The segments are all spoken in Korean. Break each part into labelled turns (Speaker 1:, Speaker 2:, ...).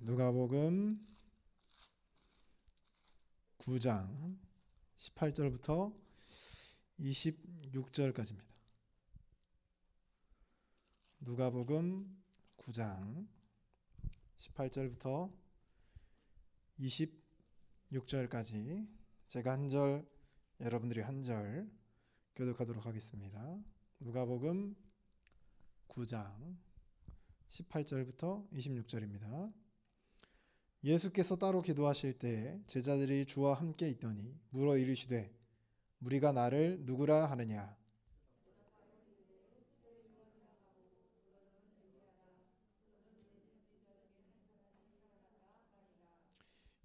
Speaker 1: 누가복음 9장 18절부터 26절까지입니다. 누가복음 9장 18절부터 26절까지 제가 한 절, 여러분들이 한 절 교독하도록 하겠습니다. 누가복음 9장 18절부터 26절입니다. 예수께서 따로 기도하실 때에 제자들이 주와 함께 있더니 물어 이르시되 무리가 나를 누구라 하느냐.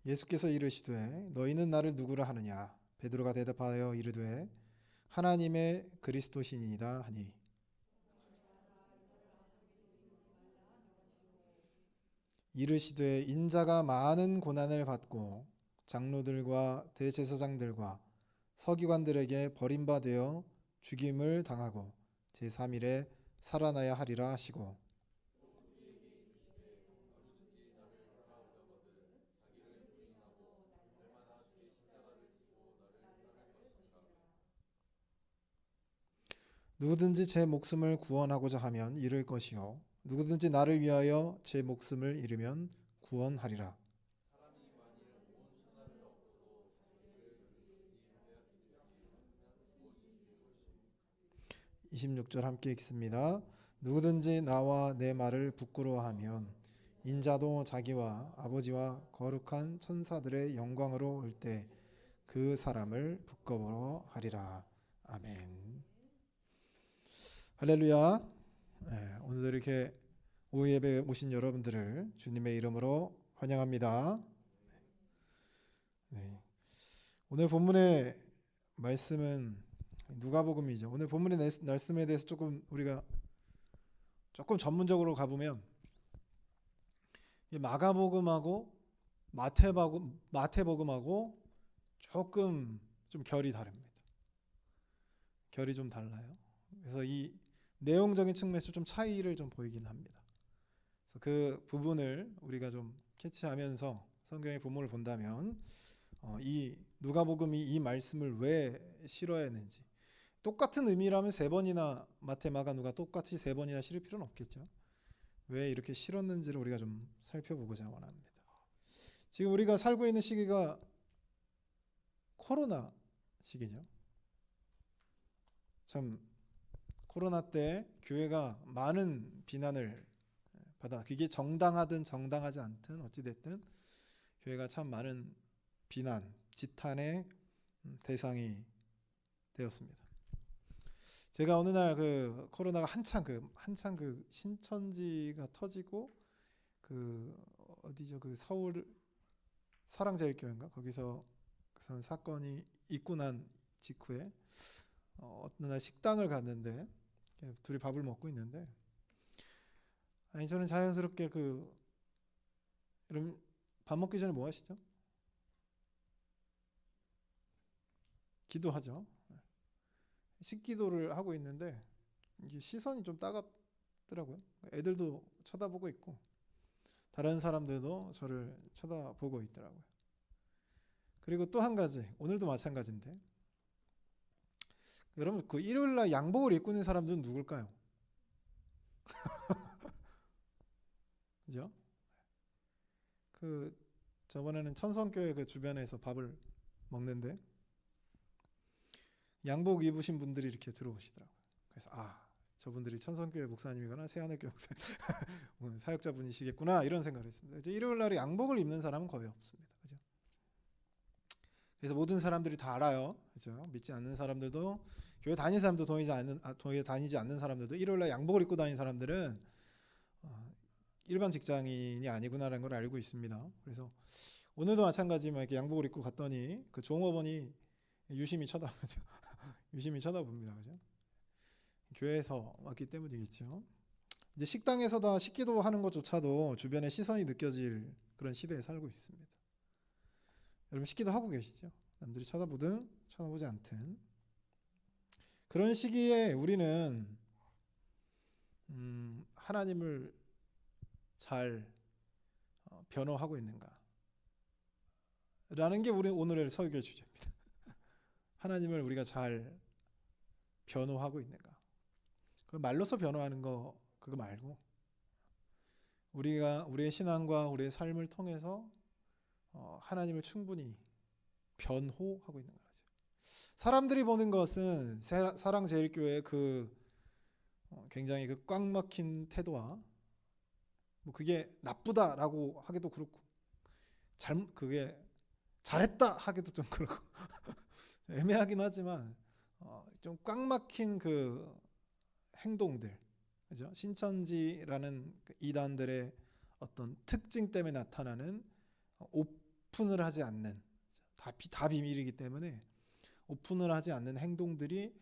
Speaker 1: 예수께서 이르시되 너희는 나를 누구라 하느냐. 베드로가 대답하여 이르되 하나님의 그리스도시니이다 하니 이르시되 인자가 많은 고난을 받고 장로들과 대제사장들과 서기관들에게 버림받아 죽임을 당하고 제3일에 살아나야 하리라 하시고 누구든지 제 목숨을 구원하고자 하면 잃을 것이요 누구든지 나를 위하여 제 목숨을 잃으면 구원하리라. 26절 함께 읽습니다. 누구든지 나와 내 말을 부끄러워하면 인자도 자기와 아버지와 거룩한 천사들의 영광으로 올 때 그 사람을 부끄러워하리라. 아멘. 할렐루야. 오늘도 이렇게 오후 예배에 오신 여러분들을 주님의 이름으로 환영합니다. 오늘 본문의 말씀은 누가복음이죠. 오늘 본문의 말씀에 대해서 우리가 조금 전문적으로 가보면 마가복음하고 마태복음하고 조금 좀 결이 다릅니다. 결이 좀 달라요. 그래서 이 내용적인 측면에서 좀 차이를 좀 보이긴 합니다. 그래서 그 부분을 우리가 좀 캐치하면서 성경의 본문을 본다면 이 누가복음이 이 말씀을 왜 실어야했는지 똑같은 의미라면 세 번이나 마태, 마가, 누가 똑같이 세 번이나 실을 필요는 없겠죠. 왜 이렇게 실었는지를 우리가 좀 살펴보고자 원합니다. 지금 우리가 살고 있는 시기가 코로나 시기죠. 참 코로나 때 교회가 많은 비난을 받아 그게 정당하든 정당하지 않든 어찌됐든 교회가 참 많은 비난, 지탄의 대상이 되었습니다. 제가 어느 날 그 코로나가 한창 그 신천지가 터지고 그 어디죠 그 서울 사랑제일교회인가 거기서 그 사건이 있고 난 직후에 어느 날 식당을 갔는데 둘이 밥을 먹고 있는데 저는 자연스럽게 여러분 밥 먹기 전에 뭐 하시죠? 기도하죠. 식기도를 하고 있는데 이게 시선이 좀 따갑더라고요. 애들도 쳐다보고 있고 다른 사람들도 저를 쳐다보고 있더라고요. 그리고 또 한 가지 오늘도 마찬가지인데 여러분 그 일요일날 양복을 입고 있는 사람들은 누굴까요? 그죠? 그 저번에는 천성교회 그 주변에서 밥을 먹는데 양복 입으신 분들이 이렇게 들어오시더라고요. 그래서 저분들이 천성교회 목사님이거나 새하늘교회 목사님 사역자분이시겠구나 이런 생각을 했습니다. 이제 일요일 날에 양복을 입는 사람은 거의 없습니다. 그죠? 그래서 모든 사람들이 다 알아요. 그죠? 믿지 않는 사람들도 교회 다니는 사람도 교회 다니지 않는 사람들도 일요일 날 양복을 입고 다니는 사람들은 일반 직장인이 아니구나라는 걸 알고 있습니다. 그래서 오늘도 마찬가지지만 이렇게 양복을 입고 갔더니 그 종업원이 유심히 쳐다보죠. 유심히 쳐다봅니다. 그죠? 교회에서 왔기 때문이겠죠. 이제 식당에서다 식기도 하는 것조차도 주변에 시선이 느껴질 그런 시대에 살고 있습니다. 여러분 식기도 하고 계시죠? 남들이 쳐다보든 쳐다보지 않든 그런 시기에 우리는 하나님을 잘 변호하고 있는가? 라는 게 우리 오늘의 설교의 주제입니다. 하나님을 우리가 잘 변호하고 있는가? 그 말로서 변호하는 거 그거 말고 우리가 우리의 신앙과 우리의 삶을 통해서 하나님을 충분히 변호하고 있는 거죠. 사람들이 보는 것은 사랑제일교회의 굉장히 꽉 막힌 태도와 뭐 그게 나쁘다라고 하기도 그렇고 그게 잘했다 하기도 좀 그렇고 애매하긴 하지만 좀 꽉 막힌 그 행동들, 그죠? 신천지라는 그 이단들의 어떤 특징 때문에 나타나는 오픈을 하지 않는 다 비밀이기 때문에 오픈을 하지 않는 행동들이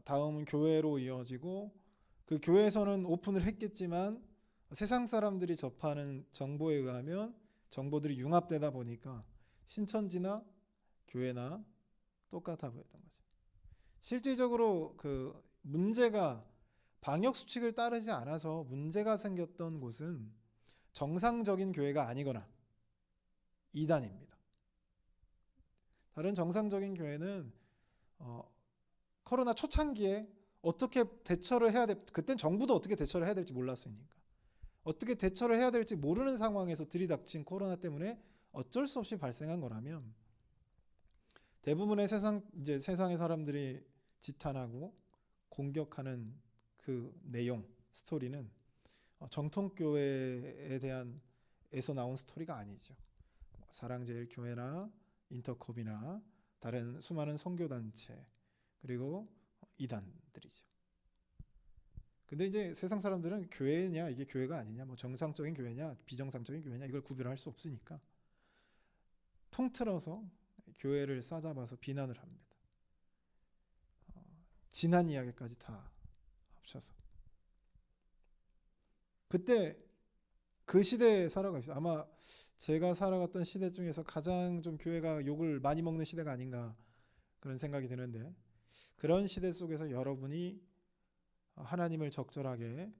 Speaker 1: 다음은 교회로 이어지고 그 교회에서는 오픈을 했겠지만 세상 사람들이 접하는 정보에 의하면 정보들이 융합되다 보니까 신천지나 교회나 똑같아 보였던 거죠. 실질적으로 그 문제가 방역 수칙을 따르지 않아서 문제가 생겼던 곳은 정상적인 교회가 아니거나 이단입니다. 다른 정상적인 교회는 코로나 초창기에 어떻게 대처를 해야 그땐 정부도 어떻게 대처를 해야 될지 몰랐으니까 어떻게 대처를 해야 될지 모르는 상황에서 들이닥친 코로나 때문에 어쩔 수 없이 발생한 거라면 대부분의 세상의 사람들이 지탄하고 공격하는 그 내용, 스토리는 정통교회에 대한에서 나온 스토리가 아니죠. 사랑제일교회나 인터컵이나 다른 수많은 선교단체 그리고 이단들이죠. 근데 이제 세상 사람들은 교회냐 이게 교회가 아니냐, 뭐 정상적인 교회냐 비정상적인 교회냐 이걸 구별할 수 없으니까 통틀어서 교회를 싸잡아서 비난을 합니다. 지난 이야기까지 다 합쳐서 그때 그 시대에 살아가 있어요. 아마 제가 살아갔던 시대 중에서 가장 좀 교회가 욕을 많이 먹는 시대가 아닌가 그런 생각이 드는데 그런 시대 속에서 여러분이 하나님을 적절하게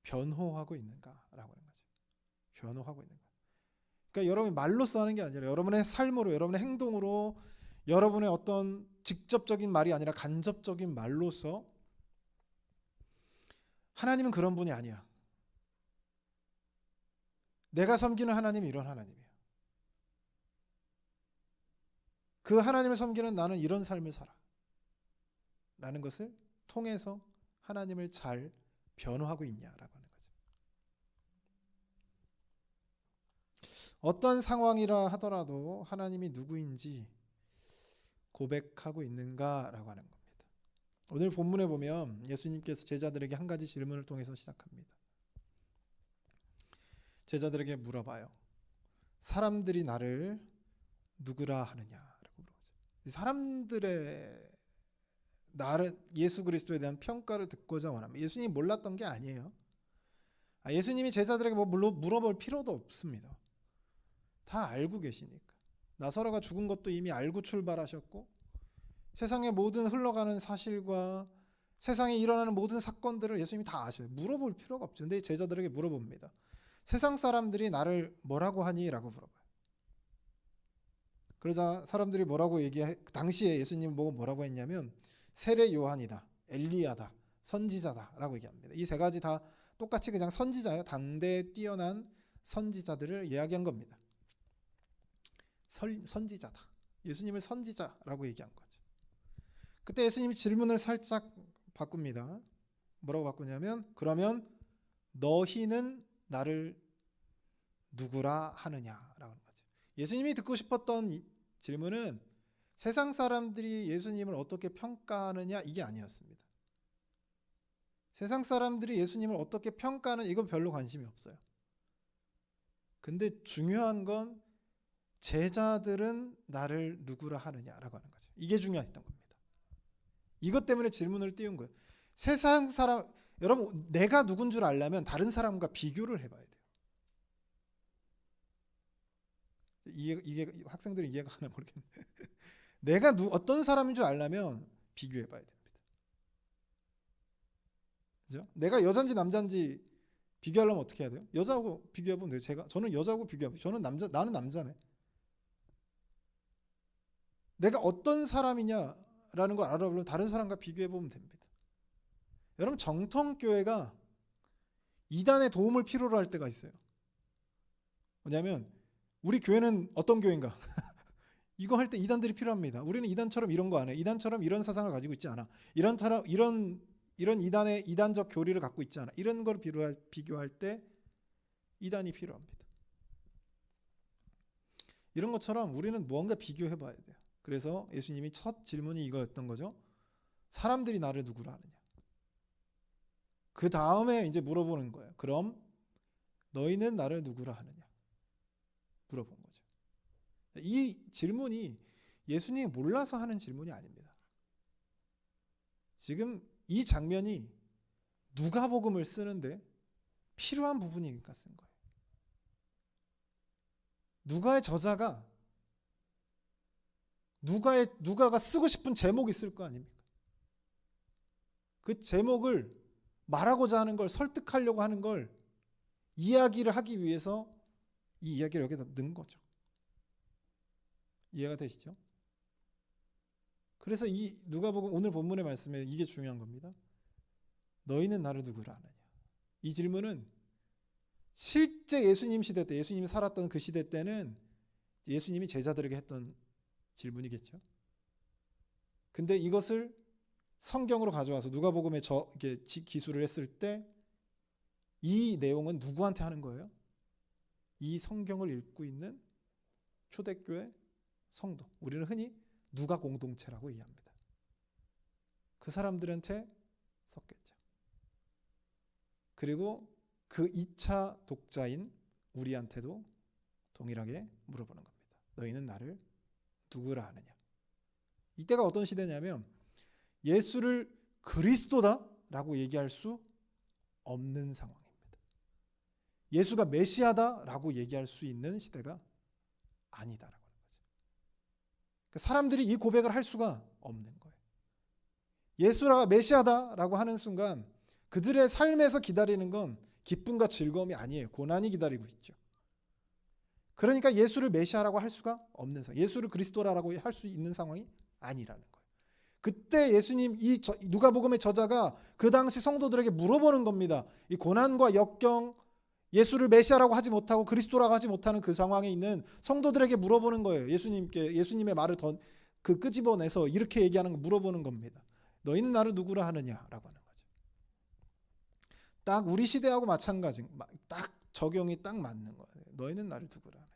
Speaker 1: 변호하고 있는가라고 하는 거죠. 변호하고 있는가. 그러니까 여러분이 말로써 하는 게 아니라 여러분의 삶으로, 여러분의 행동으로, 여러분의 어떤 직접적인 말이 아니라 간접적인 말로써 하나님은 그런 분이 아니야. 내가 섬기는 하나님이 이런 하나님이야. 그 하나님을 섬기는 나는 이런 삶을 살아. 라는 것을 통해서 하나님을 잘 변호하고 있냐라고 하는 거죠. 어떤 상황이라 하더라도 하나님이 누구인지 고백하고 있는가라고 하는 겁니다. 오늘 본문에 보면 예수님께서 제자들에게 한 가지 질문을 통해서 시작합니다. 제자들에게 물어봐요. 사람들이 나를 누구라 하느냐라고 물어보죠. 사람들의 나를 예수 그리스도에 대한 평가를 듣고자 원합니다. 예수님이 몰랐던 게 아니에요. 예수님이 제자들에게 뭐 물어볼 필요도 없습니다. 다 알고 계시니까. 나사로가 죽은 것도 이미 알고 출발하셨고 세상의 모든 흘러가는 사실과 세상에 일어나는 모든 사건들을 예수님이 다 아셔요. 물어볼 필요가 없죠. 근데 제자들에게 물어봅니다. 세상 사람들이 나를 뭐라고 하니? 라고 물어봐요. 그러자 사람들이 당시에 예수님은 뭐라고 했냐면 세례 요한이다, 엘리야다, 선지자다 라고 얘기합니다. 이 세 가지 다 똑같이 그냥 선지자예요. 당대에 뛰어난 선지자들을 이야기한 겁니다. 선지자다. 예수님을 선지자라고 얘기한 거죠. 그때 예수님이 질문을 살짝 바꿉니다. 뭐라고 바꾸냐면 그러면 너희는 나를 누구라 하느냐라고 하는 거죠. 예수님이 듣고 싶었던 이 질문은 세상 사람들이 예수님을 어떻게 평가하느냐 이게 아니었습니다. 세상 사람들이 예수님을 어떻게 평가하는 이건 별로 관심이 없어요. 근데 중요한 건 제자들은 나를 누구라 하느냐라고 하는 거죠. 이게 중요했던 겁니다. 이것 때문에 질문을 띄운 거예요. 세상 사람 여러분 내가 누군 줄 알려면 다른 사람과 비교를 해봐야 돼요. 이게 학생들이 이해가 가나 모르겠는데 내가 어떤 사람인 줄 알려면 비교해봐야 됩니다. 그죠? 내가 여잔지 남잔지 비교하려면 어떻게 해야 돼요? 여자하고 비교해보면 돼요. 저는 여자하고 비교해보면 나는 남자네. 내가 어떤 사람이냐라는 걸 알아보려면 다른 사람과 비교해보면 됩니다. 여러분, 정통교회가 이단의 도움을 필요로 할 때가 있어요. 뭐냐면 우리 교회는 어떤 교회인가? 이거 할 때 이단들이 필요합니다. 우리는 이단처럼 이런 거 안 해. 이단처럼 이런 사상을 가지고 있지 않아. 이런 이단의 이단적 교리를 갖고 있지 않아. 이런 걸 비교할 때 이단이 필요합니다. 이런 것처럼 우리는 무언가 비교해 봐야 돼요. 그래서 예수님이 첫 질문이 이거였던 거죠. 사람들이 나를 누구라 하느냐. 그 다음에 이제 물어보는 거예요. 그럼 너희는 나를 누구라 하느냐. 물어본 거죠. 이 질문이 예수님이 몰라서 하는 질문이 아닙니다. 지금 이 장면이 누가복음을 쓰는데 필요한 부분이니까 쓴 거예요. 누가의 저자가 누가가 쓰고 싶은 제목이 있을 거 아닙니까? 그 제목을 말하고자 하는 걸, 설득하려고 하는 걸 이야기를 하기 위해서 이 이야기를 여기다 넣은 거죠. 이해가 되시죠? 그래서 이 누가복음 오늘 본문의 말씀에 이게 중요한 겁니다. 너희는 나를 누구라 하느냐. 이 질문은 실제 예수님 시대 때, 예수님이 살았던 그 시대 때는 예수님이 제자들에게 했던 질문이겠죠. 근데 이것을 성경으로 가져와서 누가복음에 이렇게 기술을 했을 때 이 내용은 누구한테 하는 거예요? 이 성경을 읽고 있는 초대교회 성도. 우리는 흔히 누가 공동체라고 이해합니다. 그 사람들한테 썼겠죠. 그리고 그 2차 독자인 우리한테도 동일하게 물어보는 겁니다. 너희는 나를 누구라 하느냐. 이때가 어떤 시대냐면 예수를 그리스도다라고 얘기할 수 없는 상황입니다. 예수가 메시아다라고 얘기할 수 있는 시대가 아니다라고 하는 거죠. 그러니까 사람들이 이 고백을 할 수가 없는 거예요. 예수가 메시아다라고 하는 순간 그들의 삶에서 기다리는 건 기쁨과 즐거움이 아니에요. 고난이 기다리고 있죠. 그러니까 예수를 메시아라고 할 수가 없는 상황, 예수를 그리스도라고 할 수 있는 상황이 아니라는 거예요. 그때 예수님 누가복음의 저자가 그 당시 성도들에게 물어보는 겁니다. 이 고난과 역경, 예수를 메시아라고 하지 못하고 그리스도라고 하지 못하는 그 상황에 있는 성도들에게 물어보는 거예요. 예수님의 말을 더 끄집어내서 이렇게 얘기하는 거 물어보는 겁니다. 너희는 나를 누구라 하느냐라고 하는 거죠. 딱 우리 시대하고 마찬가지, 딱 적용이 딱 맞는 거예요. 너희는 나를 누구라 하느냐.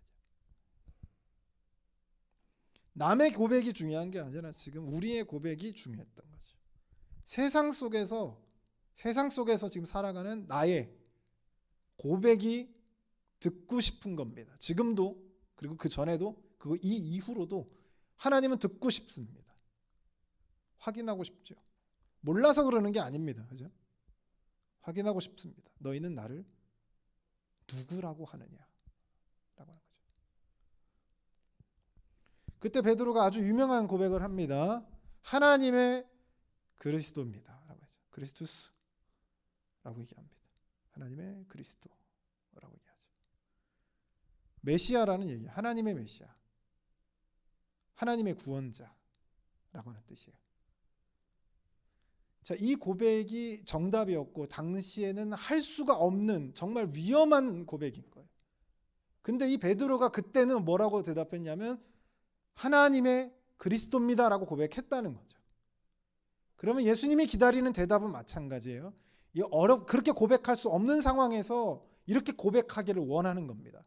Speaker 1: 남의 고백이 중요한 게 아니라 지금 우리의 고백이 중요했던 거죠. 세상 속에서 지금 살아가는 나의 고백이 듣고 싶은 겁니다. 지금도, 그리고 그 전에도, 그리고 이 이후로도 하나님은 듣고 싶습니다. 확인하고 싶죠. 몰라서 그러는 게 아닙니다. 그죠? 확인하고 싶습니다. 너희는 나를 누구라고 하느냐라고 하는 거죠. 그때 베드로가 아주 유명한 고백을 합니다. 하나님의 그리스도입니다. 라고 하죠. 그리스투스라고 얘기합니다. 하나님의 그리스도라고 얘기하죠. 메시아라는 얘기, 하나님의 메시아, 하나님의 구원자라고 하는 뜻이에요. 자, 이 고백이 정답이었고 당시에는 할 수가 없는 정말 위험한 고백인 거예요. 근데 이 베드로가 그때는 뭐라고 대답했냐면 하나님의 그리스도입니다라고 고백했다는 거죠. 그러면 예수님이 기다리는 대답은 마찬가지예요. 그렇게 고백할 수 없는 상황에서 이렇게 고백하기를 원하는 겁니다.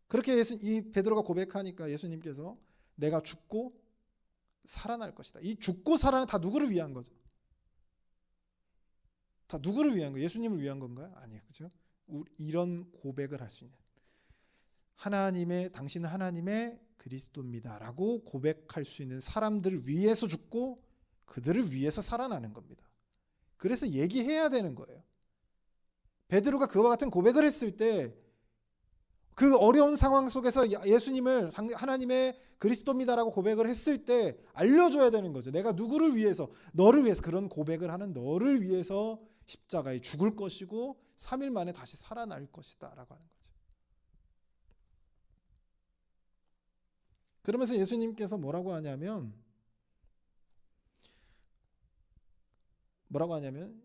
Speaker 1: 그렇게 이 베드로가 고백하니까 예수님께서 내가 죽고 살아날 것이다. 이 죽고 살아난 다 누구를 위한 거죠? 다 누구를 위한 거예요? 예수님을 위한 건가요? 아니에요. 그렇죠? 이런 고백을 할 수 있는 당신은 하나님의 그리스도입니다라고 고백할 수 있는 사람들을 위해서 죽고 그들을 위해서 살아나는 겁니다. 그래서 얘기해야 되는 거예요. 베드로가 그와 같은 고백을 했을 때 그 어려운 상황 속에서 예수님을 하나님의 그리스도입니다라고 고백을 했을 때 알려줘야 되는 거죠. 내가 누구를 위해서, 너를 위해서, 그런 고백을 하는 너를 위해서 십자가에 죽을 것이고 3일 만에 다시 살아날 것이다 라고 하는 거죠. 그러면서 예수님께서 뭐라고 하냐면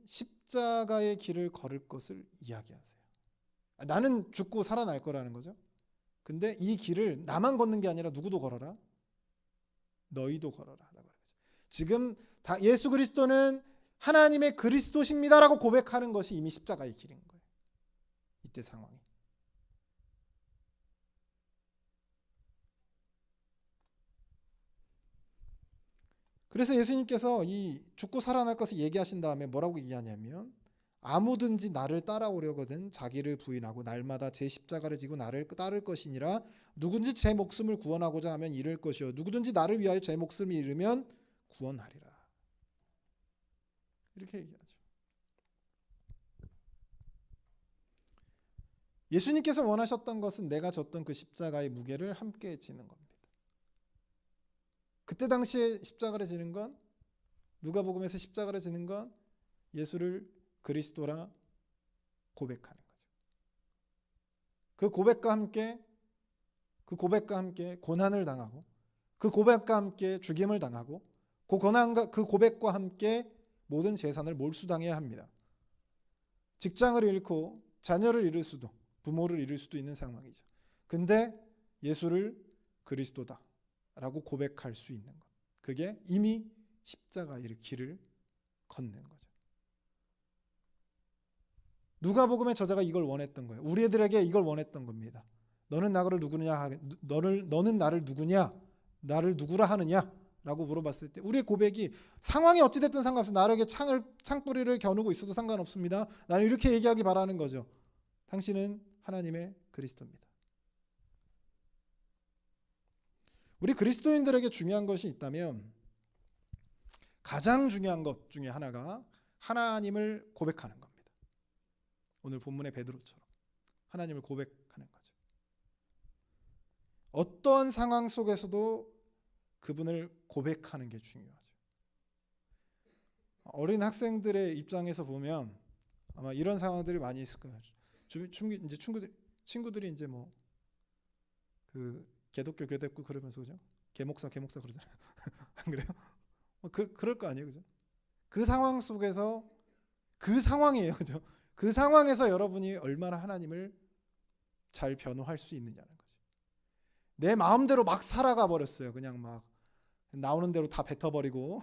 Speaker 1: 십자가의 길을 걸을 것을 이야기하세요. 나는 죽고 살아날 거라는 거죠. 근데 이 길을 나만 걷는 게 아니라 누구도 걸어라? 너희도 걸어라 라고 하는 거죠. 지금 예수 그리스도는 하나님의 그리스도십니다라고 고백하는 것이 이미 십자가의 길인 거예요. 이때 상황이. 그래서 예수님께서 이 죽고 살아날 것을 얘기하신 다음에 뭐라고 얘기하냐면 아무든지 나를 따라오려거든 자기를 부인하고 날마다 제 십자가를 지고 나를 따를 것이니라. 누구든지 제 목숨을 구원하고자 하면 잃을 것이요 누구든지 나를 위하여 제 목숨을 잃으면 구원하리라. 이렇게 얘기하죠. 예수님께서 원하셨던 것은 내가 졌던 그 십자가의 무게를 함께 지는 겁니다. 그때 당시에 십자가를 지는 건, 누가복음에서 십자가를 지는 건 예수를 그리스도라 고백하는 거죠. 그 고백과 함께 고난을 당하고, 그 고백과 함께 죽임을 당하고, 그 고백과 함께 모든 재산을 몰수당해야 합니다. 직장을 잃고 자녀를 잃을 수도, 부모를 잃을 수도 있는 상황이죠. 근데 예수를 그리스도다 라고 고백할 수 있는 것, 그게 이미 십자가의 길을 걷는 거죠. 누가복음의 저자가 이걸 원했던 거예요. 우리들에게 이걸 원했던 겁니다. 너는 나를 누구냐, 너는 나를 누구냐, 나를 누구라 하느냐 라고 물어봤을 때 우리의 고백이 상황이 어찌됐든 상관없어. 나에게 창뿌리를 겨누고 있어도 상관없습니다. 나는 이렇게 얘기하기 바라는 거죠. 당신은 하나님의 그리스도입니다. 우리 그리스도인들에게 중요한 것이 있다면 가장 중요한 것 중에 하나가 하나님을 고백하는 겁니다. 오늘 본문의 베드로처럼 하나님을 고백하는 거죠. 어떠한 상황 속에서도 그분을 고백하는 게 중요하죠. 어린 학생들의 입장에서 보면 아마 이런 상황들이 많이 있을 거예요. 이제 친구들이 이제 뭐 그 개독교 그러면서 그죠? 개목사 그러잖아요. 안 그래요? 그럴 거 아니에요, 그죠? 그 상황 속에서 그 상황이에요, 그죠? 그 상황에서 여러분이 얼마나 하나님을 잘 변호할 수 있느냐는 거죠. 내 마음대로 막 살아가 버렸어요. 그냥 막 나오는 대로 다 뱉어버리고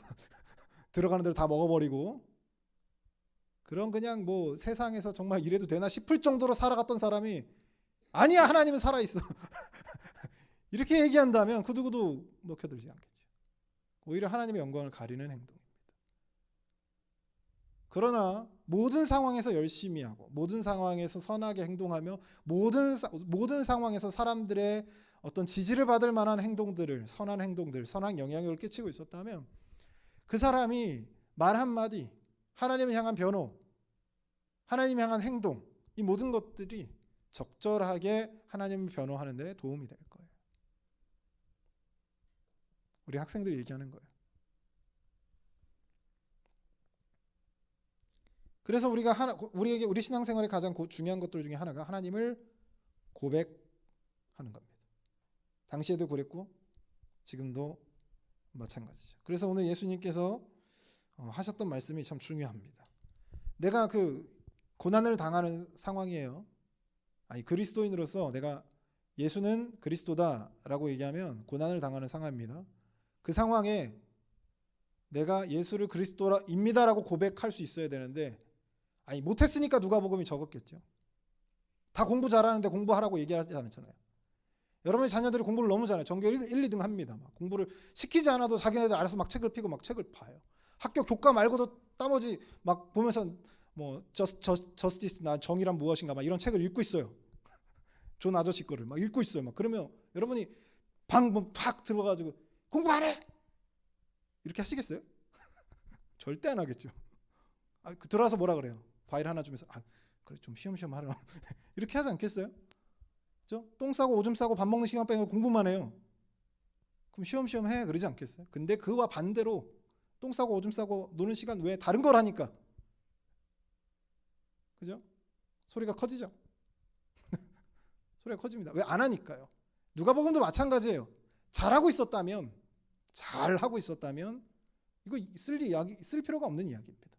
Speaker 1: 들어가는 대로 다 먹어버리고 그런 그냥 뭐 세상에서 정말 이래도 되나 싶을 정도로 살아갔던 사람이 아니야, 하나님은 살아있어 이렇게 얘기한다면 그 누구도 먹혀들지 않겠죠. 오히려 하나님의 영광을 가리는 행동입니다. 그러나 모든 상황에서 열심히 하고 모든 상황에서 선하게 행동하며 모든 상황에서 사람들의 어떤 지지를 받을 만한 행동들을, 선한 행동들, 선한 영향력을 끼치고 있었다면 그 사람이 말 한마디, 하나님을 향한 변호, 하나님을 향한 행동, 이 모든 것들이 적절하게 하나님을 변호하는 데 도움이 될 거예요. 우리 학생들이 얘기하는 거예요. 그래서 우리 신앙생활의 가장 중요한 것들 중에 하나가 하나님을 고백하는 겁니다. 당시에도 그랬고 지금도 마찬가지죠. 그래서 오늘 예수님께서 하셨던 말씀이 참 중요합니다. 내가 그 고난을 당하는 상황이에요. 아니, 그리스도인으로서 내가 예수는 그리스도다라고 얘기하면 고난을 당하는 상황입니다. 그 상황에 내가 예수를 그리스도입니다라고 고백할 수 있어야 되는데, 아니 못했으니까 누가복음이 적었겠죠. 다 공부 잘하는데 공부하라고 얘기하지 않잖아요. 여러분의 자녀들이 공부를 너무 잘해요. 전교 1, 2등 합니다. 막 공부를 시키지 않아도 자기네들 알아서 막 책을 펴고 막 책을 봐요. 학교 교과 말고도 나머지 막 보면서 뭐 저스티스, 나 정의란 무엇인가 막 이런 책을 읽고 있어요. 존 아저씨 거를 막 읽고 있어요. 막 그러면 여러분이 방 팍 들어가지고 공부 안 해! 이렇게 하시겠어요? 절대 안 하겠죠. 들어와서 뭐라 그래요? 과일 하나 주면서 그래 좀 쉬엄쉬엄 하라 이렇게 하지 않겠어요? 그죠? 똥 싸고 오줌 싸고 밥 먹는 시간 빼고 공부만 해요. 그럼 쉬엄쉬엄 해 그러지 않겠어요? 근데 그와 반대로 똥 싸고 오줌 싸고 노는 시간 외에 다른 걸 하니까, 그죠? 소리가 커지죠. 소리가 커집니다. 왜? 안 하니까요. 누가복음도 마찬가지예요. 잘하고 있었다면 이거 쓸 필요가 없는 이야기입니다.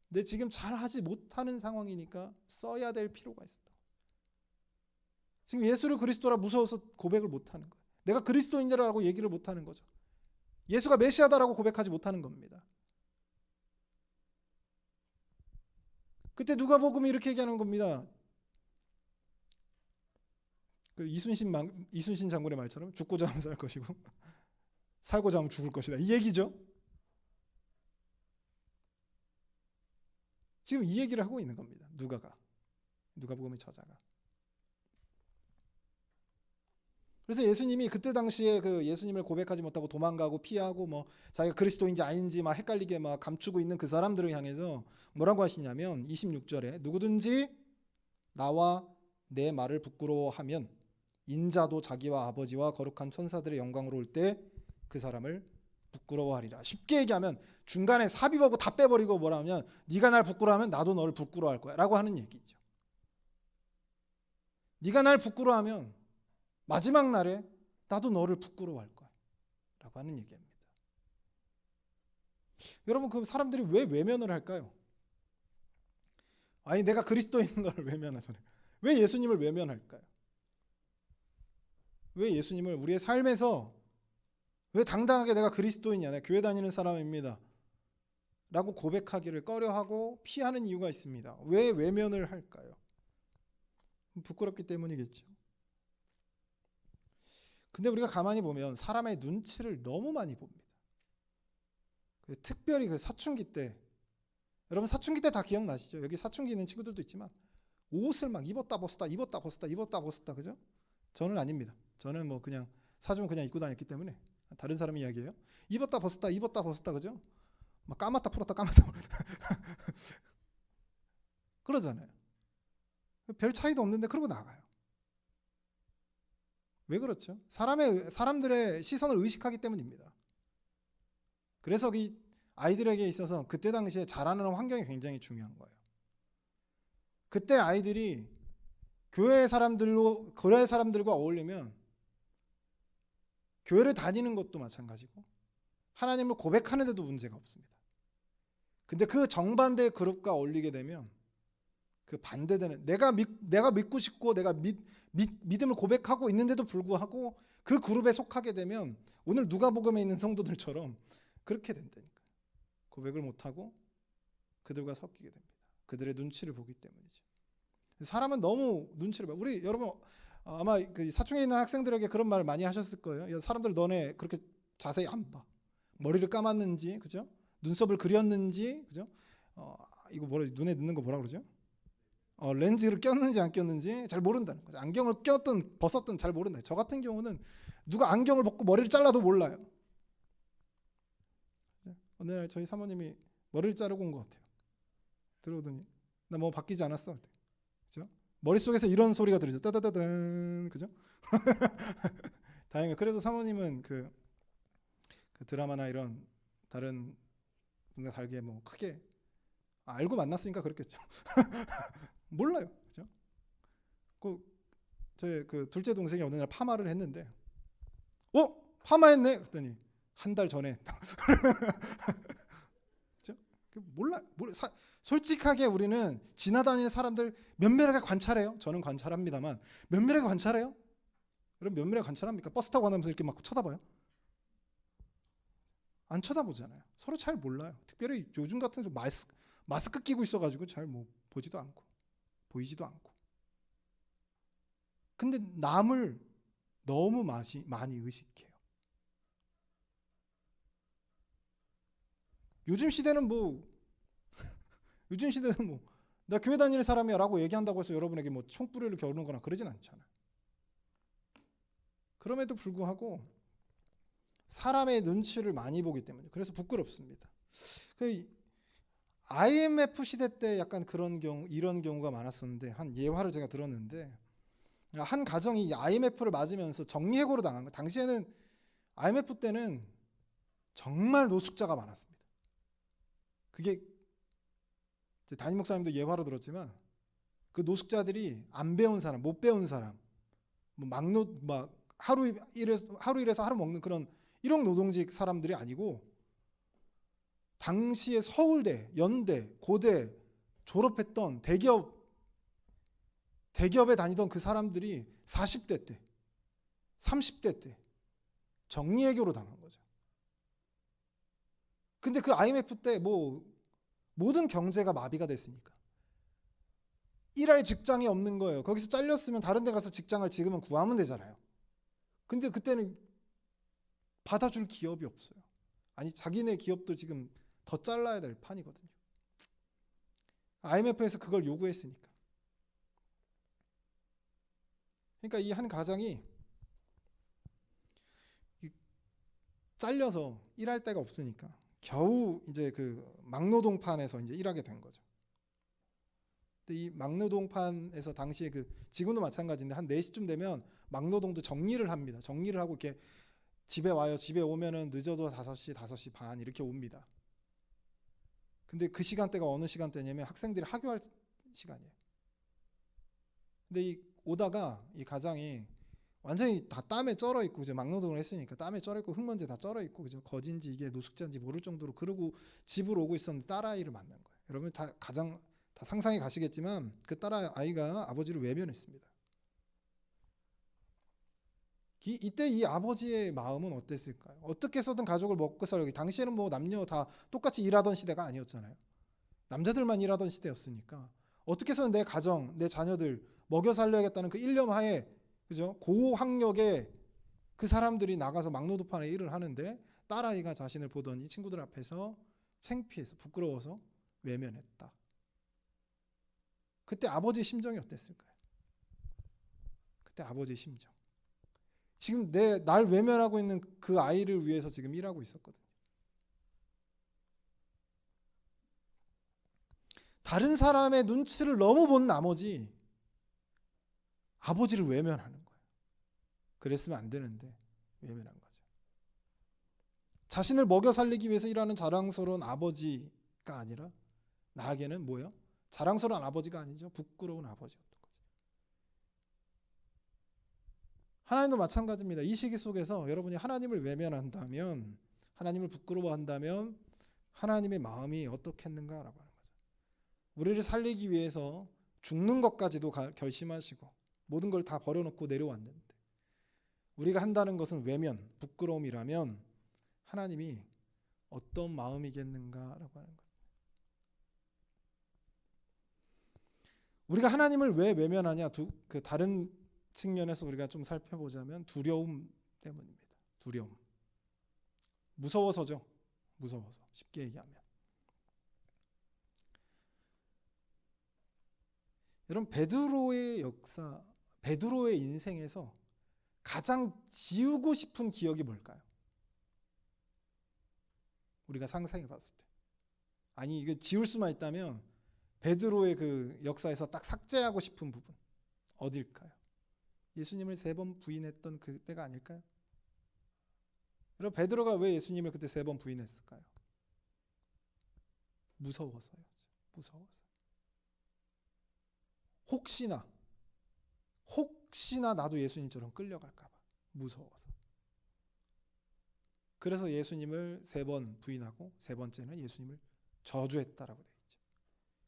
Speaker 1: 근데 지금 잘하지 못하는 상황이니까 써야 될 필요가 있었다. 지금 예수를 그리스도라 무서워서 고백을 못하는 거예요. 내가 그리스도인이라고 얘기를 못하는 거죠. 예수가 메시아다라고 고백하지 못하는 겁니다. 그때 누가복음이 이렇게 얘기하는 겁니다. 그 이순신 장군의 말처럼 죽고자 하면 살 것이고 살고자 하면 죽을 것이다, 이 얘기죠. 지금 이 얘기를 하고 있는 겁니다. 누가복음의 저자가. 그래서 예수님이 그때 당시에 그 예수님을 고백하지 못하고 도망가고 피하고 뭐 자기가 그리스도인지 아닌지 막 헷갈리게 막 감추고 있는 그 사람들을 향해서 뭐라고 하시냐면 26절에 누구든지 나와 내 말을 부끄러워하면 인자도 자기와 아버지와 거룩한 천사들의 영광으로 올 때 그 사람을 부끄러워하리라. 쉽게 얘기하면 중간에 삽입하고 다 빼버리고 뭐라 하면 네가 날 부끄러워하면 나도 너를 부끄러워할 거야 라고 하는 얘기죠. 네가 날 부끄러워하면 마지막 날에 나도 너를 부끄러워할 거야 라고 하는 얘기입니다. 여러분, 그 사람들이 왜 외면을 할까요? 아니 내가 그리스도인 걸 외면해서 왜 예수님을 외면할까요? 왜 예수님을 우리의 삶에서 왜 당당하게 내가 그리스도인이야, 내가 교회 다니는 사람입니다 라고 고백하기를 꺼려하고 피하는 이유가 있습니다. 왜 외면을 할까요? 부끄럽기 때문이겠죠. 근데 우리가 가만히 보면 사람의 눈치를 너무 많이 봅니다. 특별히 그 사춘기 때, 여러분 사춘기 때 다 기억나시죠? 여기 사춘기 있는 친구들도 있지만 옷을 막 입었다 벗었다, 그죠? 저는 아닙니다. 저는 뭐 그냥 사주면 그냥 입고 다녔기 때문에 다른 사람 이야기예요. 입었다 벗었다, 그죠? 막 까맣다 풀었다 그러잖아요. 별 차이도 없는데 그러고 나가요. 왜 그렇죠? 사람들의 시선을 의식하기 때문입니다. 그래서 이 아이들에게 있어서 그때 당시에 자라는 환경이 굉장히 중요한 거예요. 그때 아이들이 교회 사람들과 어울리면 교회를 다니는 것도 마찬가지고 하나님을 고백하는 데도 문제가 없습니다. 근데 그 정반대의 그룹과 어울리게 되면 그 반대되는, 내가 믿고 싶고 내가 믿음을 고백하고 있는데도 불구하고 그 그룹에 속하게 되면 오늘 누가복음에 있는 성도들처럼 그렇게 된다니까요. 고백을 못하고 그들과 섞이게 됩니다. 그들의 눈치를 보기 때문이죠. 사람은 너무 눈치를 봐. 우리 여러분 아마 그 사춘기에 있는 학생들에게 그런 말을 많이 하셨을 거예요. 사람들 너네 그렇게 자세히 안 봐. 머리를 감았는지, 그죠? 눈썹을 그렸는지, 그죠? 이거 눈에 넣는 거 뭐라 그러죠? 렌즈를 꼈는지 안 꼈는지 잘 모른다는 거죠. 안경을 꼈든 벗었든 잘 모른다. 저 같은 경우는 누가 안경을 벗고 머리를 잘라도 몰라요. 어느 날 저희 사모님이 머리를 자르고 온 것 같아요. 들어오더니 나 뭐 바뀌지 않았어. 그죠? 머릿속에서 이런 소리가 들리죠. 따다다단, 그죠? 다행히 그래도 사모님은 그 드라마나 이런 다른 분과 다르게 뭐 크게 알고 만났으니까 그렇겠죠. 몰라요, 그죠? 저희 그 둘째 동생이 어느 날 파마를 했는데, 파마했네. 그랬더니 한 달 전에 했다. 그죠? 솔직하게 우리는 지나다니는 사람들 면밀하게 관찰해요. 저는 관찰합니다만 면밀하게 관찰해요. 여러분 면밀하게 관찰합니까? 버스 타고 가면서 이렇게 막 쳐다봐요? 안 쳐다보잖아요. 서로 잘 몰라요. 특별히 요즘 같은 마스크 끼고 있어가지고 잘 뭐 보지도 않고 보이지도 않고. 근데 남을 너무 많이 의식해요. 요즘 시대는 뭐 나 교회 다니는 사람이야라고 얘기한다고 해서 여러분에게 뭐 총뿌리를 겨누는 거나 그러진 않잖아요. 그럼에도 불구하고 사람의 눈치를 많이 보기 때문에 그래서 부끄럽습니다. 그 IMF 시대 때 약간 이런 경우가 많았었는데 한 예화를 제가 들었는데 한 가정이 IMF를 맞으면서 정리해고로 당한 거예요. 당시에는 IMF 때는 정말 노숙자가 많았습니다. 그게 담임 목사님도 예화로 들었지만 그 노숙자들이 안 배운 사람, 못 배운 사람, 막 하루 일해서 하루 먹는 그런 일용 노동직 사람들이 아니고 당시에 서울대, 연대, 고대 졸업했던 대기업에 다니던 그 사람들이 40대 때, 30대 때 정리해고로 당한 거죠. 근데 그 IMF 때 모든 경제가 마비가 됐으니까 일할 직장이 없는 거예요. 거기서 잘렸으면 다른 데 가서 직장을 지금은 구하면 되잖아요. 근데 그때는 받아줄 기업이 없어요. 아니 자기네 기업도 지금 더 잘라야 될 판이거든요. IMF에서 그걸 요구했으니까. 그러니까 이 한 가정이 잘려서 일할 데가 없으니까 겨우 이제 그 막노동판에서 이제 일하게 된 거죠. 근데 이 막노동판에서 당시에 그 지금도 마찬가지인데 한 4시쯤 되면 막노동도 정리를 합니다. 정리를 하고 이렇게 집에 와요. 집에 오면은 늦어도 5시, 5시 반 이렇게 옵니다. 근데 그 시간대가 어느 시간대냐면 학생들이 학교할 시간이에요. 근데 이 오다가 이 가장이 완전히 다 땀에 쩔어 있고 이제 막노동을 했으니까 땀에 쩔어 있고 흙먼지에 다 쩔어 있고 그죠? 거진지 이게 노숙자인지 모를 정도로 그러고 집으로 오고 있었는데 딸아이를 만난 거예요. 여러분 다 상상이 가시겠지만 그 딸아이가 아버지를 외면했습니다. 이때 이 아버지의 마음은 어땠을까요? 어떻게 해서든 가족을 먹고 살기. 당시에는 뭐 남녀 다 똑같이 일하던 시대가 아니었잖아요. 남자들만 일하던 시대였으니까 어떻게 해서든 내 가정, 내 자녀들 먹여 살려야겠다는 그 일념 하에 그죠? 고학력의 그 사람들이 나가서 막노동판에 일을 하는데 딸아이가 자신을 보더니 친구들 앞에서 창피해서 부끄러워서 외면했다. 그때 아버지의 심정이 어땠을까요? 그때 아버지의 심정. 지금 날 외면하고 있는 그 아이를 위해서 지금 일하고 있었거든요. 다른 사람의 눈치를 너무 본 나머지 아버지를 외면하는 거예요. 그랬으면 안 되는데 외면한 거죠. 자신을 먹여 살리기 위해서 일하는 자랑스러운 아버지가 아니라 나에게는 뭐예요? 자랑스러운 아버지가 아니죠. 부끄러운 아버지였던 거죠. 하나님도 마찬가지입니다. 이 시기 속에서 여러분이 하나님을 외면한다면, 하나님을 부끄러워한다면 하나님의 마음이 어떻겠는가라고 하는 거죠. 우리를 살리기 위해서 죽는 것까지도 결심하시고 모든 걸 다 버려놓고 내려왔는데 우리가 한다는 것은 외면, 부끄러움이라면 하나님이 어떤 마음이겠는가라고 하는 거예요. 우리가 하나님을 왜 외면하냐? 그 다른 측면에서 우리가 좀 살펴보자면 두려움 때문입니다. 두려움. 무서워서죠. 무서워서. 쉽게 얘기하면. 여러분 베드로의 역사, 베드로의 인생에서 가장 지우고 싶은 기억이 뭘까요? 우리가 상상해 봤을 때. 아니 이게 지울 수만 있다면 베드로의 그 역사에서 딱 삭제하고 싶은 부분 어딜까요? 예수님을 3번 부인했던 그때가 아닐까요? 여러분 베드로가 왜 예수님을 그때 3번 부인했을까요? 무서워서요. 무서워서. 혹시나 나도 예수님처럼 끌려갈까 봐 무서워서. 그래서 예수님을 3번 부인하고 3번째는 예수님을 저주했다라고 돼 있죠.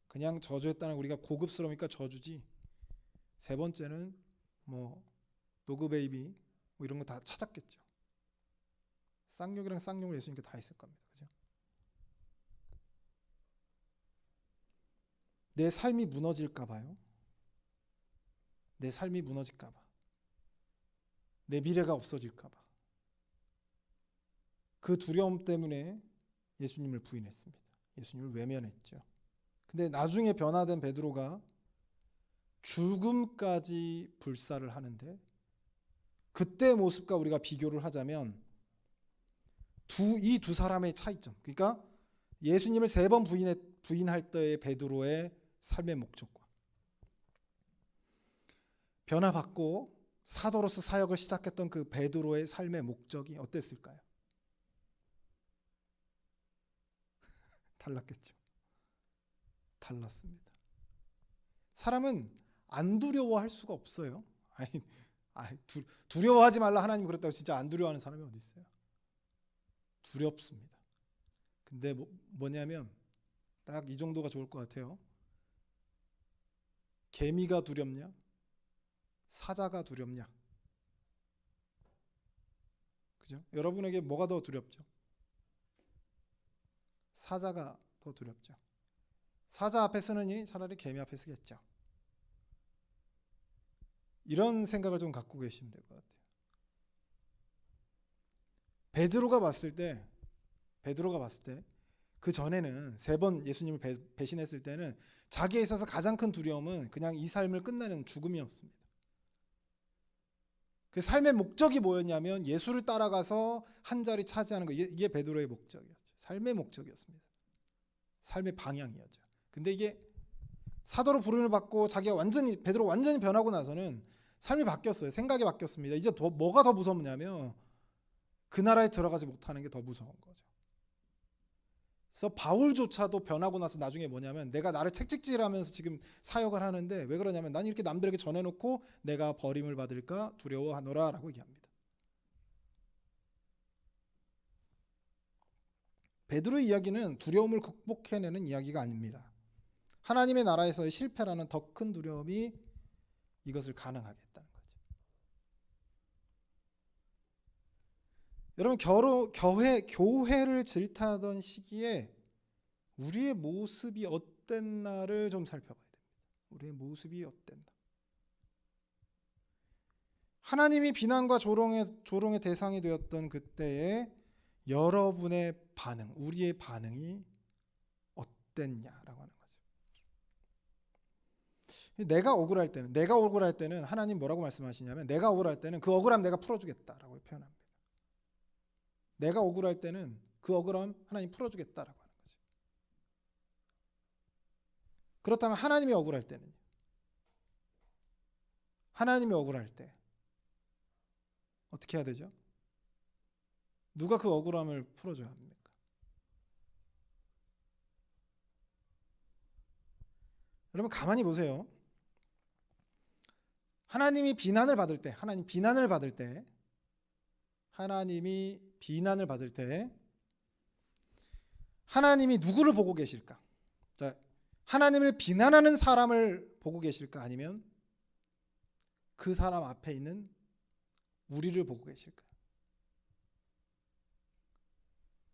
Speaker 1: 그냥 저주했다는 우리가 고급스러우니까 저주지. 3번째는 뭐 노그베이비 뭐 이런 거 다 찾았겠죠. 쌍욕이랑 쌍욕을 예수님께 다 했을 겁니다. 그죠? 내 삶이 무너질까 봐요. 내 삶이 무너질까 봐. 내 미래가 없어질까 봐. 그 두려움 때문에 예수님을 부인했습니다. 예수님을 외면했죠. 근데 나중에 변화된 베드로가 죽음까지 불사를 하는데 그때 모습과 우리가 비교를 하자면 이 두 사람의 차이점. 그러니까 예수님을 3번 부인할 때의 베드로의 삶의 목적과 변화받고 사도로서 사역을 시작했던 그 베드로의 삶의 목적이 어땠을까요? 달랐겠죠. 달랐습니다. 사람은 안 두려워할 수가 없어요. 두려워하지 말라 하나님 그랬다고 진짜 안 두려워하는 사람이 어디 있어요? 두렵습니다. 근데 뭐냐면 딱 이 정도가 좋을 것 같아요. 개미가 두렵냐? 사자가 두렵냐? 그죠? 여러분에게 뭐가 더 두렵죠? 사자가 더 두렵죠. 사자 앞에 서느니 차라리 개미 앞에 서겠죠. 이런 생각을 좀 갖고 계시면 될 것 같아요. 베드로가 봤을 때 그 전에는 3번 예수님을 배신했을 때는 자기에 있어서 가장 큰 두려움은 그냥 이 삶을 끝내는 죽음이었습니다. 그 삶의 목적이 뭐였냐면 예수를 따라가서 한 자리 차지하는 거. 이게 베드로의 목적이었죠. 삶의 목적이었습니다. 삶의 방향이었죠. 근데 이게 사도로 부름을 받고 베드로가 완전히 변하고 나서는 삶이 바뀌었어요. 생각이 바뀌었습니다. 이제 뭐가 더 무섭냐면 그 나라에 들어가지 못하는 게 더 무서운 거죠. 그래서 바울조차도 변하고 나서 나중에 뭐냐면 내가 나를 책찍질하면서 지금 사역을 하는데 왜 그러냐면 난 이렇게 남들에게 전해놓고 내가 버림을 받을까 두려워하노라 라고 얘기합니다. 베드로의 이야기는 두려움을 극복해내는 이야기가 아닙니다. 하나님의 나라에서의 실패라는 더 큰 두려움이 이것을 가능하게 했다는 거죠. 여러분 교회를 질타하던 시기에 우리의 모습이 어땠나를 좀 살펴봐야 됩니다. 우리의 모습이 어땠나. 하나님이 비난과 조롱의 대상이 되었던 그때에 여러분의 반응, 우리의 반응이 어땠냐라고 하는 거죠. 내가 억울할 때는 하나님 뭐라고 말씀하시냐면 내가 억울할 때는 그 억울함 내가 풀어주겠다라고 표현합니다. 내가 억울할 때는 그 억울함 하나님 풀어주겠다라고 하는 거죠. 그렇다면 하나님이 억울할 때 어떻게 해야 되죠? 누가 그 억울함을 풀어줘야 합니까? 여러분 가만히 보세요. 하나님이 비난을 받을 때 하나님이 누구를 보고 계실까? 자, 하나님을 비난하는 사람을 보고 계실까? 아니면 그 사람 앞에 있는 우리를 보고 계실까?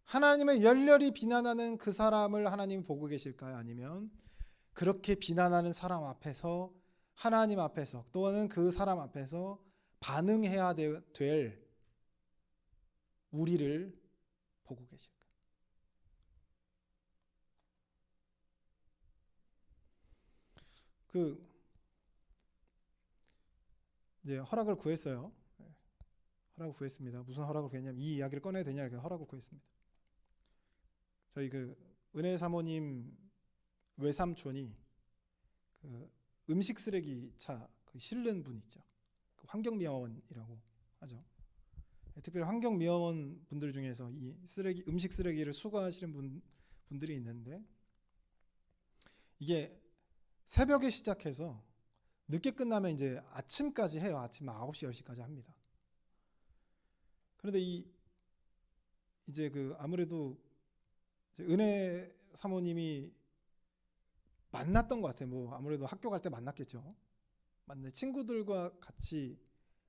Speaker 1: 하나님을 열렬히 비난하는 그 사람을 하나님이 보고 계실까요? 아니면 그렇게 비난하는 사람 앞에서 하나님 앞에서 또는 그 사람 앞에서 반응해야 될 우리를 보고 계실까? 이제 허락을 구했어요. 허락을 구했습니다. 무슨 허락을 구했냐면 이 이야기를 꺼내야 되냐 이렇게 허락을 구했습니다. 저희 은혜 사모님 외삼촌이 음식 쓰레기 차 실는 분 있죠. 환경미화원이라고 하죠. 특별히 환경미화원 분들 중에서 이 음식 쓰레기를 수거하시는 분들이 있는데 이게 새벽에 시작해서 늦게 끝나면 이제 아침까지 해요. 아침 9시 10시까지 합니다. 그런데 이제 아무래도 은혜 사모님이 만났던 것 같아요. 아무래도 학교 갈 때 만났겠죠. 친구들과 같이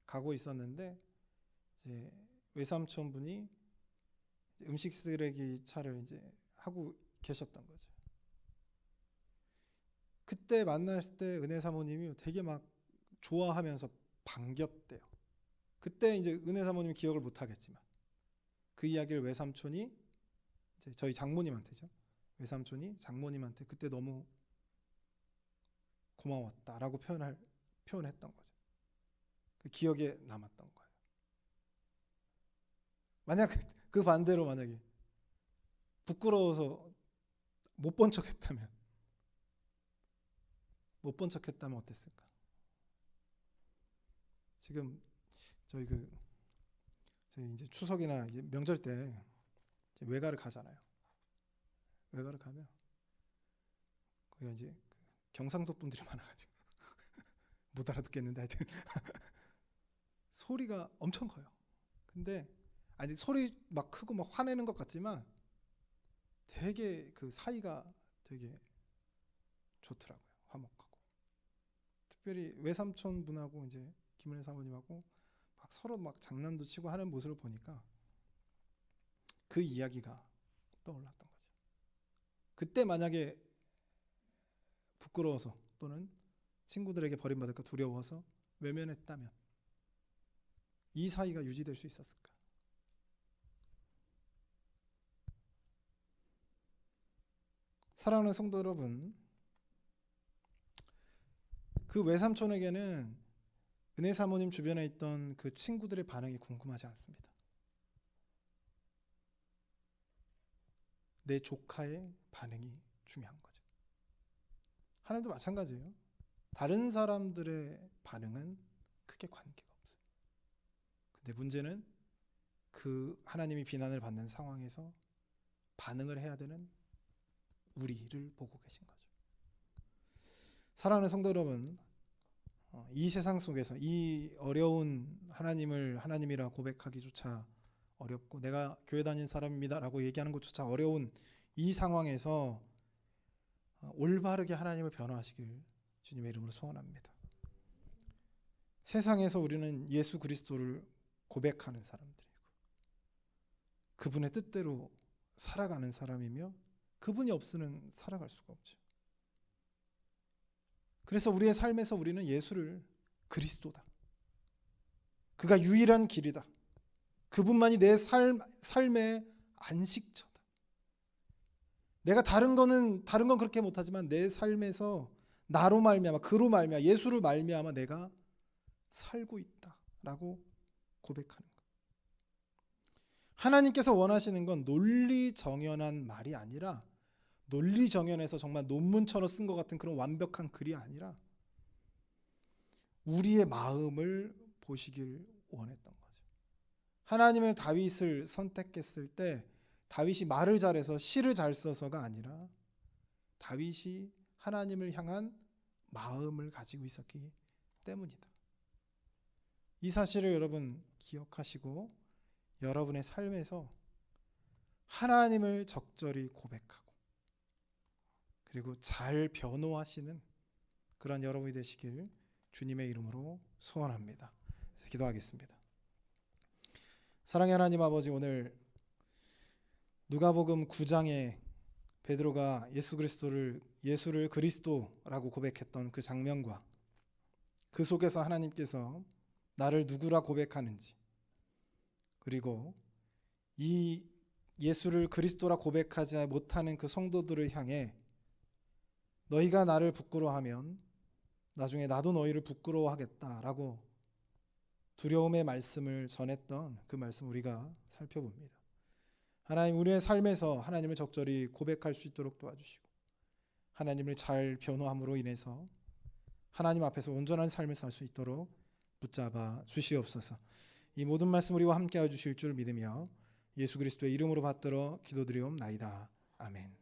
Speaker 1: 가고 있었는데 이제 외삼촌 분이 음식 쓰레기 차를 이제 하고 계셨던 거죠. 그때 만났을 때 은혜 사모님이 되게 막 좋아하면서 반겼대요. 그때 이제 은혜 사모님이 기억을 못 하겠지만 그 이야기를 외삼촌이 이제 저희 장모님한테죠. 외삼촌이 장모님한테 그때 너무 고마웠다라고 표현했던 거죠. 그 기억에 남았던 거예요. 만약 그 반대로 만약에 부끄러워서 못 본 척했다면 어땠을까? 저희 이제 추석이나 이제 명절 때 이제 외가를 가잖아요. 외가를 가면 거기가 이제 경상도 분들이 많아가지고 못 알아듣겠는데 하여튼 소리가 엄청 커요. 근데 아니 소리 막 크고 막 화내는 것 같지만 되게 그 사이가 되게 좋더라고요. 화목하고. 특별히 외삼촌 분하고 이제 김은혜 사모님하고 막 서로 막 장난도 치고 하는 모습을 보니까 그 이야기가 떠올랐던 거죠. 그때 만약에 부끄러워서 또는 친구들에게 버림받을까 두려워서 외면했다면 이 사이가 유지될 수 있었을까? 사랑하는 성도 여러분, 그 외삼촌에게는 은혜 사모님 주변에 있던 그 친구들의 반응이 궁금하지 않습니다. 내 조카의 반응이 중요한 거죠. 하나님도 마찬가지예요. 다른 사람들의 반응은 크게 관계가 없어요. 근데 문제는 그 하나님이 비난을 받는 상황에서 반응을 해야 되는 우리를 보고 계신 거죠. 사랑하는 성도 여러분, 이 세상 속에서 이 어려운 하나님을 하나님이라 고백하기조차 어렵고 내가 교회 다닌 사람입니다라고 얘기하는 것조차 어려운 이 상황에서 올바르게 하나님을 변화하시길 주님의 이름으로 소원합니다. 세상에서 우리는 예수 그리스도를 고백하는 사람들이고 그분의 뜻대로 살아가는 사람이며 그분이 없으면 살아갈 수가 없죠. 그래서 우리의 삶에서 우리는 예수를 그리스도다. 그가 유일한 길이다. 그분만이 내 삶의 안식처다. 내가 다른 건 그렇게 못하지만 내 삶에서 나로 말미암아 그로 말미암아 예수를 말미암아 내가 살고 있다라고 고백하는 것. 하나님께서 원하시는 건 논리정연한 말이 아니라 논리정연해서 정말 논문처럼 쓴 것 같은 그런 완벽한 글이 아니라 우리의 마음을 보시길 원했던 거죠. 하나님은 다윗을 선택했을 때 다윗이 말을 잘해서 시를 잘 써서가 아니라 다윗이 하나님을 향한 마음을 가지고 있었기 때문이다. 이 사실을 여러분 기억하시고 여러분의 삶에서 하나님을 적절히 고백하고 그리고 잘 변호하시는 그런 여러분이 되시길 주님의 이름으로 소원합니다. 기도하겠습니다. 사랑의 하나님 아버지, 오늘 누가복음 9장에 베드로가 예수를 그리스도라고 고백했던 그 장면과 그 속에서 하나님께서 나를 누구라 고백하는지 그리고 이 예수를 그리스도라 고백하지 못하는 그 성도들을 향해 너희가 나를 부끄러워하면 나중에 나도 너희를 부끄러워하겠다라고 두려움의 말씀을 전했던 그 말씀 우리가 살펴봅니다. 하나님, 우리의 삶에서 하나님을 적절히 고백할 수 있도록 도와주시고 하나님을 잘 변호함으로 인해서 하나님 앞에서 온전한 삶을 살 수 있도록 붙잡아 주시옵소서. 이 모든 말씀 우리와 함께 해주실 줄 믿으며 예수 그리스도의 이름으로 받들어 기도드리옵나이다. 아멘.